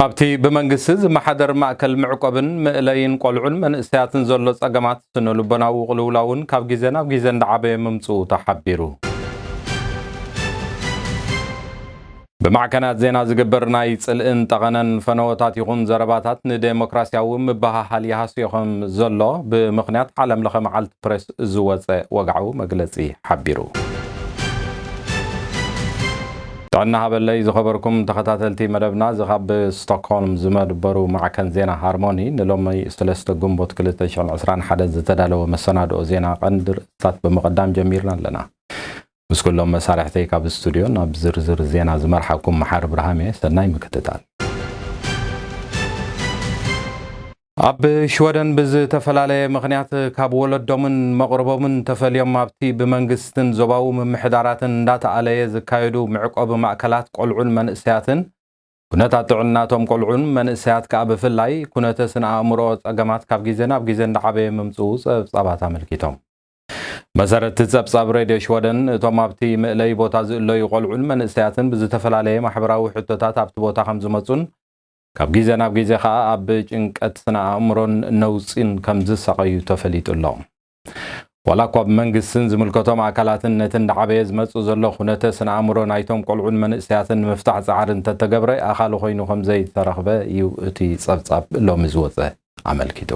ኣብቲ ብመንግስቲ ዝመሓደር ማእከል ምዕቆብን ምእለይን ቆልዑን መንእሰያትን ዘሎ ጸገማት ስነልቦናዊ ቅልውላውን ካብ ግዜ ናብ ግዜ እንዳዓበየ ምምጽኡ ተሓቢሩ። ብማዕከናት ዜና ዝግበር ናይ ጽልእን ጠቐነን ፈነወታት ይኹን ዘረባታት ንዴሞክራሲያዊ ምባሃሃል ይሃስዮም ዘሎ ብምኽንያት ዓለም ለኸ መዓልቲ ፕሬስ ዝወፀ ወግዓዊ መግለጺ ሓቢሩ። ጥዕና ሃበለይ ዝኸበርኩም ተኸታተልቲ መደብና ዝኻብ ስቶክሆልም ዝመድበሩ ማዕከን ዜና ሃርሞኒ ንሎሚ 3 ግንቦት 2021 ዝተዳለወ መሰናድኦ ዜና ቀንዲ ርእስታት ብምቕዳም ጀሚርና ኣለና። ምስ ኩሎም መሳርሕተይ ካብ ስቱድዮ ናብ ዝርዝር ዜና ዝመርሓኩም መሓር ብርሃሜ ሰናይ ምክትታል። ኣብ ሽወደን ብዝተፈላለየ ምኽንያት ካብ ወለዶምን መቕረቦምን ተፈልዮም ኣብቲ ብመንግስትን ዞባዊ ምምሕዳራትን እንዳተኣለየ ዝካየዱ ምዕቆብ ማእከላት ቆልዑን መንእሰያትን ኩነታት ጥዕናቶም ቆልዑን መንእሰያት ከዓ ብፍላይ ኩነተ ስነ ኣእምሮ ጸገማት ካብ ግዜ ናብ ግዜ እንዳዓበየ ምምጽኡ ጸብጻባት ኣመልኪቶም። መሰረት ጸብጻብ ሬድዮ ሽወደን እቶም ኣብቲ ምእለይ ቦታ ዝእለዩ ቆልዑን መንእሰያትን ብዝተፈላለየ ማሕበራዊ ሕቶታት ኣብቲ ቦታ ከም ዝመጹን ካብ ግዜ ናብ ግዜ ከዓ ኣብ ጭንቀት ስነ ኣእምሮን ነውፅን ከም ዝሰቀዩ ተፈሊጡ ኣሎ። ዋላ እኳ ብመንግስትን ዝምልከቶም ኣካላትን ነቲ እንዳዓበየ ዝመፁ ዘሎ ኩነተ ስነ ኣእምሮ ናይቶም ቆልዑን መንእሰያትን ምፍታሕ ጻዕሪ እንተተገብረ ኣኻሉ ኮይኑ ከም ዘይተረኽበ እዩ እቲ ጸብጻብ ሎሚ ዝወፀ ኣመልኪቱ።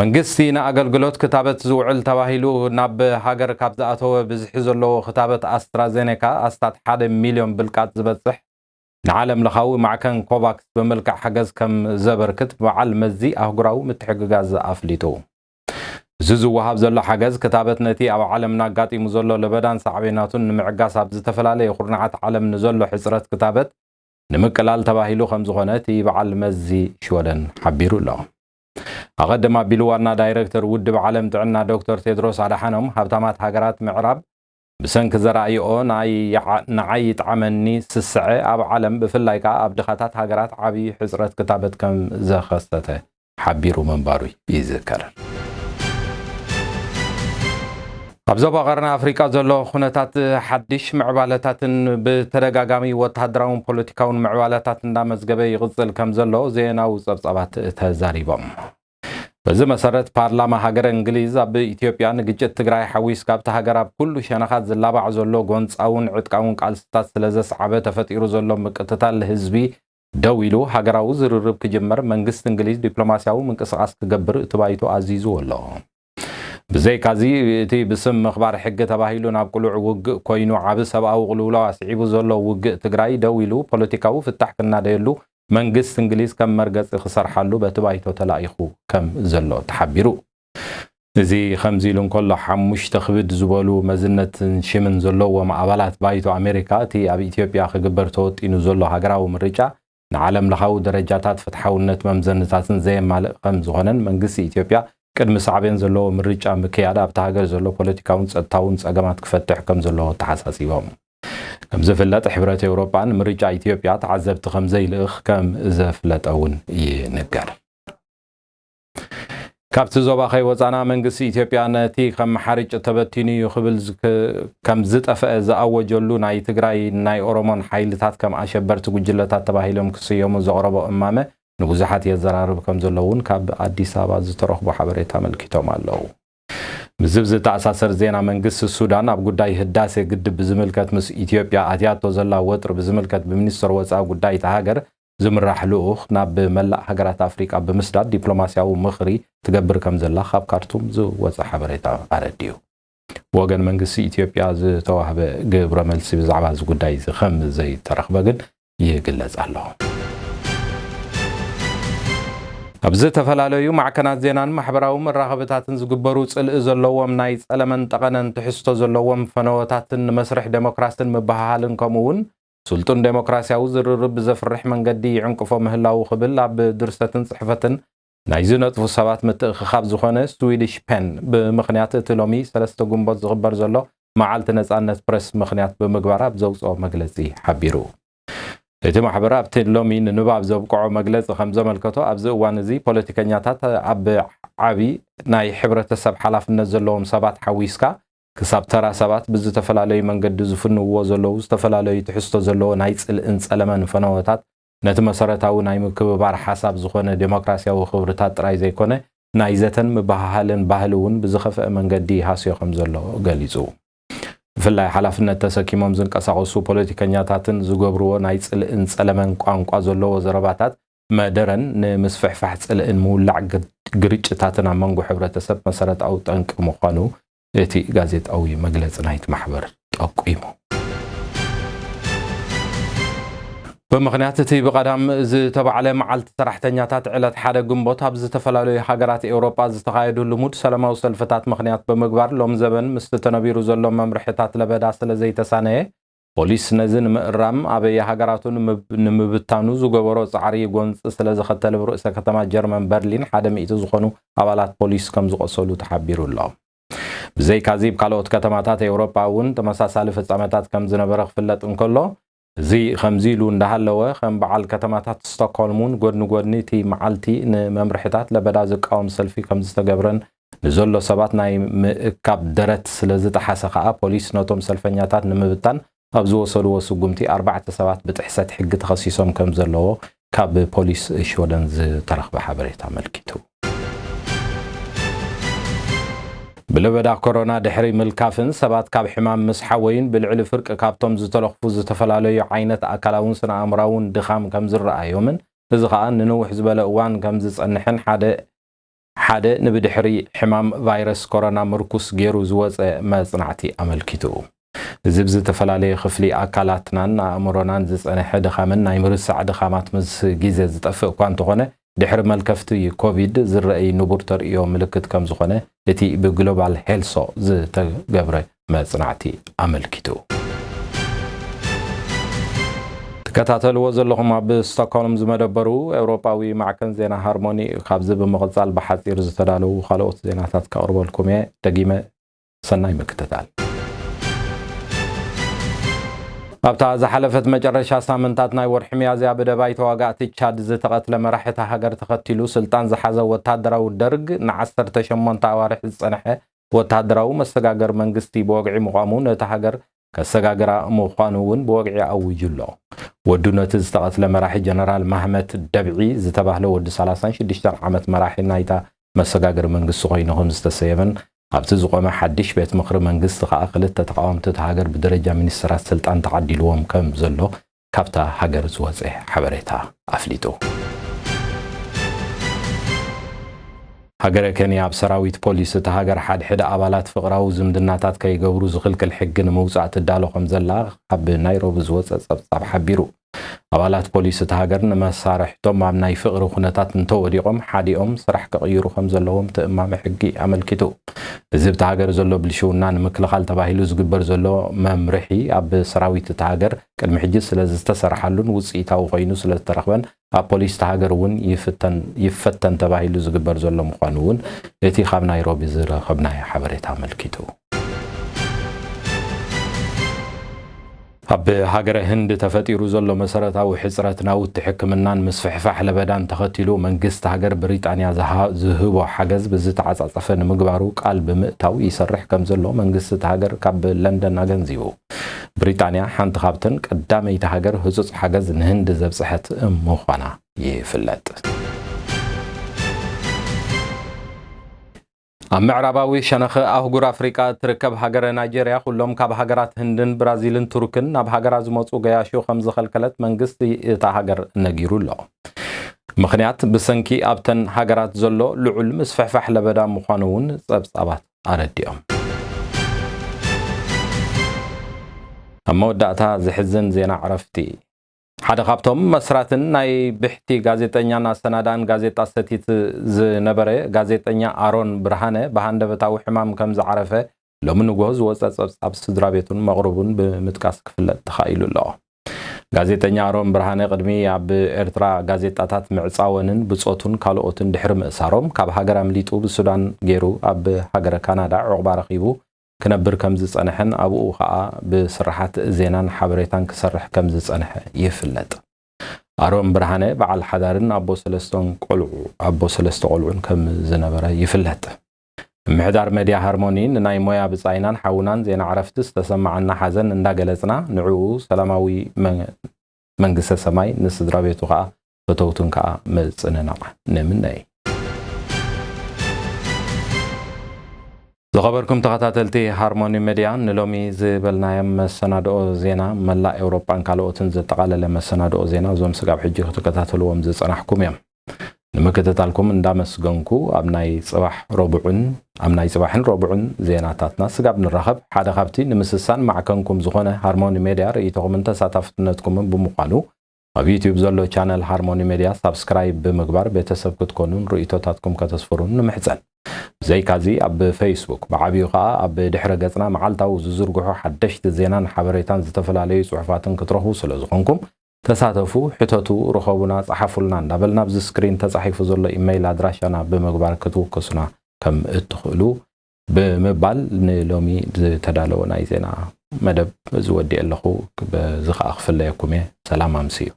መንግስቲ ንኣገልግሎት ክታበት ዝውዕል ተባሂሉ ናብ ሃገር ካብ ዝኣተወ ብዝሒ ዘለዎ ክታበት ኣስትራዜኔካ ኣስታት 1 ሚልዮን ብልቃጥ ዝበፅሕ ንዓለም ለኻዊ ማዕከን ኮቫክስ በመልክዕ ሓገዝ ከም ዘበርክት በዓል መዚ ኣህጉራዊ ምትሕግጋዝ ኣፍሊጡ። እዚ ዝወሃብ ዘሎ ሓገዝ ክታበት ነቲ ኣብ ዓለምና ኣጋጢሙ ዘሎ ለበዳን ሳዕቤናቱን ንምዕጋስ ኣብ ዝተፈላለየ ኩርናዓት ዓለም ንዘሎ ሕፅረት ክታበት ንምቅላል ተባሂሉ ከም ዝኾነ እቲ በዓል መዚ ሽወደን ሓቢሩ ኣሎ። ኣቐዳሚ ኣቢሉ ዋና ዳይሬክተር ውድብ ዓለም ጥዕና ዶክተር ቴድሮስ ኣድሓኖም ሃብታማት ሃገራት ምዕራብ ብሰንኪ ዘራእይኦ ንዓይ ጣዕመኒ ስስዐ ኣብ ዓለም ብፍላይ ከዓ ኣብ ድኻታት ሃገራት ዓብዪ ሕፅረት ክታበት ከም ዘኸሰተ ሓቢሩ መንባሩ ይዝከር። ኣብ ዞባ ቀርኒ ኣፍሪቃ ዘሎ ኩነታት ሓድሽ ምዕባለታትን ብተደጋጋሚ ወተሃደራውን ፖለቲካውን ምዕባለታት እንዳመዝገበ ይቕፅል ከም ዘሎ ዜናዊ ጸብጻባት ተዛሪቦም። በዚ መሰረት ፓርላማ ሃገር እንግሊዝ ኣብ ኢትዮጵያ ንግጭት ትግራይ ሓዊስ ካብቲ ሃገር ኣብ ኩሉ ሸነኻት ዝላባዕ ዘሎ ጎንፃውን ዕጥቃውን ቃልስታት ስለዘስዓበ ተፈጢሩ ዘሎ ምቅትታል ህዝቢ ደው ኢሉ ሃገራዊ ዝርርብ ክጅመር መንግስቲ እንግሊዝ ዲፕሎማስያዊ ምንቅስቓስ ክገብር ተባይቱ ኣዚዙ ኣሎ። ብዘይካዚ እቲ ብስም ምኽባር ሕጊ ተባሂሉ ናብ ቁሉዕ ውግእ ኮይኑ ዓብ ሰብኣዊ ቅልውላው ኣስዒቡ ዘሎ ውግእ ትግራይ ደው ኢሉ ፖለቲካዊ ፍታሕ ክናደየሉ መንግስት እንግሊዝ ከም መርገፂ ክሰርሓሉ በተባይቶ ተላኢኹ ከም ዘሎ ተሓቢሩ። እዚ ከምዚ ኢሉ እንከሎ 5 ክብድ ዝበሉ መዝነትን ሽምን ዘለዎም ኣባላት ባይቶ ኣሜሪካ እቲ ኣብ ኢትዮጵያ ክግበር ተወጢኑ ዘሎ ሃገራዊ ምርጫ ንዓለም ለኻዊ ደረጃታት ፍትሓውነት መምዘንታትን ዘየማልእ ከም ዝኾነን መንግስቲ ኢትዮጵያ ቅድሚ ሳዕቤን ዘለዎ ምርጫ ምክያድ ኣብቲ ሃገር ዘሎ ፖለቲካውን ጸጥታውን ጸገማት ክፈትሕ ከም ዘለዎ ተሓሳሲቦም። ከም ዝፍለጥ ሕብረት ኤውሮጳን ምርጫ ኢትዮጵያ ተዓዘብቲ ከም ዘይልእኽ ከም ዘፍለጠውን ይንገር። ካብቲ ዞባ ከይወፃና መንግስቲ ኢትዮጵያ ነቲ ከም ሓርጭ ተበቲኑ ይኽብል ከም ዝጠፍአ ዝኣወጀሉ ናይ ትግራይ ናይ ኦሮሞን ሓይልታት ከም ኣሸበርቲ ጉጅለታት ተባሂሎም ክስየሙ ዘቕረቦ እማመ ንብዙሓት የዘራርብ ከም ዘለውን ካብ ኣዲስ ኣበባ ዝተረኽቡ ሓበሬታ ኣመልኪቶም ኣለዉ። ብዝብዚ ተኣሳሰር ዜና መንግስቲ ሱዳን ኣብ ጉዳይ ህዳሴ ግድብ ብዝምልከት ምስ ኢትዮጵያ ኣትያቶ ዘላ ወጥሪ ብዝምልከት ብሚኒስትር ወፃኢ ጉዳይ ሃገር ዝምራሕ ልኡኽ ናብ መላእ ሃገራት ኣፍሪቃ ብምስዳድ ዲፕሎማስያዊ ምኽሪ ትገብር ከም ዘላ ካብ ካርቱም ዝወፀ ሓበሬታ ኣረድዩ። ወገን መንግስቲ ኢትዮጵያ ዝተዋህበ ግብረ መልሲ ብዛዕባ እዚ ጉዳይ ከም ዘይተረኽበ ግን ይግለጽ ኣሎ። ኣብዚ ተፈላለዩ ማዕከናት ዜናን ማሕበራዊ መራኸብታትን ዝግበሩ ጽልእ ዘለዎም ናይ ጸለመን ጠቐነን ትሕዝቶ ዘለዎም ፈነወታትን መስርሕ ዴሞክራሲን ምባሃልን ከምኡውን ስልጡን ዴሞክራሲያዊ ዝርርብ ብዘፍርሕ መንገዲ ይዕንቅፎ ምህላው ክብል ኣብ ድርሰትን ጽሕፈትን ናይ ዝነጥፉ ሰባት ምትእኽኻብ ዝኾነ ስዊዲሽ ፔን ብምኽንያት እቲ ሎሚ 3 ግንቦት ዝኽበር ዘሎ መዓልቲ ነጻነት ፕሬስ ምኽንያት ብምግባር ኣብ ዘውፅኦ መግለጺ ሓቢሩ። እቲ ማሕበር ኣብቲ ሎሚ ንንባብ ዘብቅዖ መግለፂ ከም ዘመልከቶ ኣብዚ እዋን እዚ ፖለቲከኛታት ኣብ ዓቢ ናይ ሕብረተሰብ ሓላፍነት ዘለዎም ሰባት ሓዊስካ ክሳብ ተራ ሰባት ብዝተፈላለዩ መንገዲ ዝፍንውዎ ዘለዉ ዝተፈላለዩ ትሕዝቶ ዘለዎ ናይ ጽልእን ጸለመን ፈነወታት ነቲ መሰረታዊ ናይ ምክብባር ሓሳብ ዝኾነ ዴሞክራሲያዊ ክብርታት ጥራይ ዘይኮነ ናይ ዘተን ምባህልን ባህል እውን ብዝኸፍአ መንገዲ ሃስዮ ከም ዘሎ ገሊጹ ብፍላይ ሓላፍነት ተሰኪሞም ዝንቀሳቐሱ ፖለቲከኛታትን ዝገብርዎ ናይ ጽልእን ጸለመን ቋንቋ ዘለዎ ዘረባታት መደረን ንምስፍሕፋሕ ጽልእን ምውላዕ ግርጭታትን ኣብ መንጎ ሕብረተሰብ መሰረታዊ ጠንቂ ምዃኑ እቲ ጋዜጣዊ መግለጺ ናይቲ ማሕበር ጠቂሙ በምኽንያት እቲ ብቐዳም ዝተባዕለ መዓልቲ ሰራሕተኛታት ዕለት ሓደ ግንቦት ኣብ ዝተፈላለዩ ሃገራት ኤውሮጳ ዝተኻየዱ ልሙድ ሰላማዊ ሰልፍታት ምኽንያት ብምግባር ሎም ዘበን ምስ ተነቢሩ ዘሎ መምርሕታት ለበዳ ስለ ዘይተሳነየ ፖሊስ ነዚ ንምእራም ኣበየ ሃገራቱን ንምብታኑ ዝገበሮ ጻዕሪ ጎንፂ ስለ ዝኸተለ ብርእሰ ከተማ ጀርመን በርሊን 100 ዝኾኑ ኣባላት ፖሊስ ከም ዝቆሰሉ ተሓቢሩ ኣሎ ብዘይካዚ ካልኦት ከተማታት ኤውሮጳ እውን ተመሳሳሊ ፍጻመታት ከም ዝነበረ ክፍለጥ እንከሎ እዚ ከምዚሉ እንዳሃለወ ከም በዓል ከተማታት ስቶክሆልምን ጎድኒ እቲ መዓልቲ ንመምርሕታት ለበዳ ዝቃወም ሰልፊ ከም ዝተገብረን ንዘሎ ሰባት ናይ ምእካብ ደረት ስለ ዝተሓሰ ከዓ ፖሊስ ነቶም ሰልፈኛታት ንምብታን ኣብ ዝወሰድዎ ስጉምቲ 4 ሰባት ብጥሕሰት ሕጊ ተኸሲሶም ከም ዘለዎ ካብ ፖሊስ ሽወደን ዝተረኽበ ሓበሬታ አመልኪቱ ብለበዳ ኮሮና ድሕሪ ምልካፍን ሰባት ካብ ሕማም ምስሓወይን ብልዕሊ ፍርቂ ካብቶም ዝተለኽፉ ዝተፈላለዩ ዓይነት ኣካላውን ስነ ኣእምራውን ድኻም ከም ዝረኣዮምን እዚ ከዓ ንንውሕ ዝበለ እዋን ከም ዝጸንሕን ሓደ ንብድሕሪ ሕማም ቫይረስ ኮሮና ምርኩስ ገይሩ ዝወፀ መጽናዕቲ አመልኪቱ እዚ ብዝተፈላለየ ክፍሊ ኣካላትናን ኣእምሮናን ዝጸንሐ ድኻምን ናይ ምርሳዕ ድኻማት ምስ ግዜ ዝጠፍእ እኳ እንተኾነ ድሕሪ መልከፍቲ ኮቪድ ዝረአይ ንቡር ተርእዮ ምልክት ከም ዝኾነ እቲ ብግሎባል ሄልሶ ዝተገብረ መጽናዕቲ አመልኪቱ ተከታተልዎ ዘለኹም ኣብ ስቶክሆልም ዝመደበሩ ኤውሮጳዊ ማዕከን ዜና ሃርሞኒ ካብዚ ብምቕጻል ብሓጺር ዝተዳለዉ ካልኦት ዜናታት ከቕርበልኩም እየ ደጊመ ሰናይ ምክትታል ኣብታ ዝሓለፈት መጨረሻ ሳምንታት ናይ ወርሒ ሚያዝያ ብደባይ ተዋጋእቲ ቻድ ዝተቐትለ መራሕቲ ሃገር ተኸቲሉ ስልጣን ዝሓዘ ወታደራዊ ደርግ ን18 ኣዋርሕ ዝጸንሐ ወታደራዊ መሰጋገር መንግስቲ ብወግዒ ምዃሙ ነቲ ሃገር ከሰጋገራ ምዃኑ እውን ብወግዒ ኣውጅሎ ወዱ ነቲ ዝተቐትለ መራሒ ጀነራል ማህመት ደብዒ ዝተባህለ ወዲ 36 ዓመት መራሒ ናይታ መሰጋገር መንግስቲ ኮይኑ ከም ዝተሰየመን ኣብቲ ዝቆመ ሓድሽ ቤት ምክሪ መንግስቲ ከዓ ክልተ ተቃዋምቲ ሃገር ብደረጃ ሚኒስትራት ስልጣን ተዓዲልዎም ከም ዘሎ ካብታ ሃገር ዝወፀ ሓበሬታ ኣፍሊጡ ሃገር ኬንያ ኣብ ሰራዊት ፖሊስ እቲ ሃገር ሓደ ኣባላት ፍቅራዊ ዝምድናታት ከይገብሩ ዝኽልክል ሕጊ ንምውፃእ ትዳሎ ከም ዘላ ኣብ ናይሮቢ ዝወፀ ጸብጻብ ሓቢሩ ኣባላት ፖሊስ እቲ ሃገር ንመሳርሕቶም ኣብ ናይ ፍቅሪ ኩነታት እንተወዲቖም ሓዲኦም ስራሕ ከቕይሩ ከም ዘለዎም ትእማም ሕጊ ኣመልኪቱ እዚ እቲ ሃገር ዘሎ ብልሽውና ንምክልኻል ተባሂሉ ዝግበር ዘሎ መምርሒ ኣብ ሰራዊት እቲ ሃገር ቅድሚ ሕጂ ስለ ዝተሰርሓሉን ውፅኢታዊ ኮይኑ ስለ ዝተረኽበን ኣብ ፖሊስ እቲ ሃገር እውን ይፈተን ተባሂሉ ዝግበር ዘሎ ምዃኑ እውን እቲ ካብ ናይሮቢ ዝረኸብናዮ ሓበሬታ ኣመልኪቱ ኣብ ሃገረ ህንድ ተፈጢሩ ዘሎ መሰረታዊ ሕጽረት ናውቲ ሕክምናን ምስፍሕፋሕ ለበዳን ተኸቲሉ መንግስቲ ሃገር ብሪጣንያ ዝህቦ ሓገዝ ብዝተዓጻጸፈ ንምግባሩ ቃል ብምእታው ይሰርሕ ከም ዘሎ መንግስቲ ሃገር ካብ ለንደን ኣገንዚቡ ብሪጣንያ ሓንቲ ካብተን ቀዳመይቲ ሃገር ህጹጽ ሓገዝ ንህንድ ዘብጽሐት ምዃና ይፍለጥ ኣብ ምዕራባዊ ሸነኸ ኣህጉር ኣፍሪቃ ትርከብ ሃገረ ናይጀርያ ኩሎም ካብ ሃገራት ህንድን ብራዚልን ቱርክን ናብ ሃገራ ዝመጹ ገያሾ ከም ዝኸልከለት መንግስቲ እታ ሃገር ነጊሩ ኣሎ ምኽንያት ብሰንኪ ኣብተን ሃገራት ዘሎ ልዑል ምስፍሕፋሕ ለበዳ ምዃኑ እውን ጸብጻባት ኣረዲኦም ኣብ መወዳእታ ዝሕዝን ዜና ዕረፍቲ ሓደ ካብቶም መስራትን ናይ ብሕቲ ጋዜጠኛና ሰናዳን ጋዜጣ ሰቲት ዝነበረ ጋዜጠኛ ኣሮን ብርሃነ በሃንደበታዊ ሕማም ከም ዝዓረፈ ሎሚ ንጎሆ ዝወፀ ጸብጻብ ስድራ ቤቱን መቕረቡን ብምጥቃስ ክፍለጥ ተኻኢሉ ኣሎ ጋዜጠኛ ኣሮን ብርሃነ ቅድሚ ኣብ ኤርትራ ጋዜጣታት ምዕጻወንን ብጾቱን ካልኦትን ድሕሪ ምእሳሮም ካብ ሃገር ኣምሊጡ ብሱዳን ገይሩ ኣብ ሃገረ ካናዳ ዕቑባ ረኺቡ ክነብር ከም ዝጸንሐን ኣብኡ ከዓ ብስራሓት ዜናን ሓበሬታን ክሰርሕ ከም ዝጸንሐ ይፍለጥ ኣሮን ብርሃነ በዓል ሓዳርን ኣቦ ሰለስተ ቆልዑን ከም ዝነበረ ይፍለጥ محدار ميديا هارمونين ناي مويا بصاينان حاونان زين عرفتس تسمعنا حزن اندا غلصنا نعو سلاماوي منغسه سماي نسدرا بيتو خا فتوتن كا مصننا نمناي زغبركم تخاتلتي هارموني ميديا نلومي زبلنا يم سنادو زينا ملا اوروبان كالوتن زتقالله مسنادو زينا زوم سغاب حجي تكتاتلوم زصنحكم يم نمكتتالكم اندامسغنكو ابناي صباح ربعن امناي صباحن ربعن زيناتاتنا سغاب نرخب حدا خبتي نمسسان معكنكم زخونه هارموني ميديا ريتكم انت ساتفتنتكم بمقانو يوتيوب زلو channel هارموني ميديا سبسكرايب بمغبار بيتسب كتكونون رؤيتاتكم كتسفرون نمحزن زي كازي اب فيسبوك بعبيقا اب دحره غصنا معالتاو ززرغحو حدشت زينان حبريتان زتفلالي صحفاتن كترخو سلازخونكم تساتفو حتتو رخوبنا صحفولنا دبلنا بز سكرين تصحيفو زلو ايميل ادراشنا بمغبار كتوكسنا كم اتخلو بمبال نلومي تدالو ناي زينا مدب زودي اللخو بزخ اخفل لكم سلام امسيو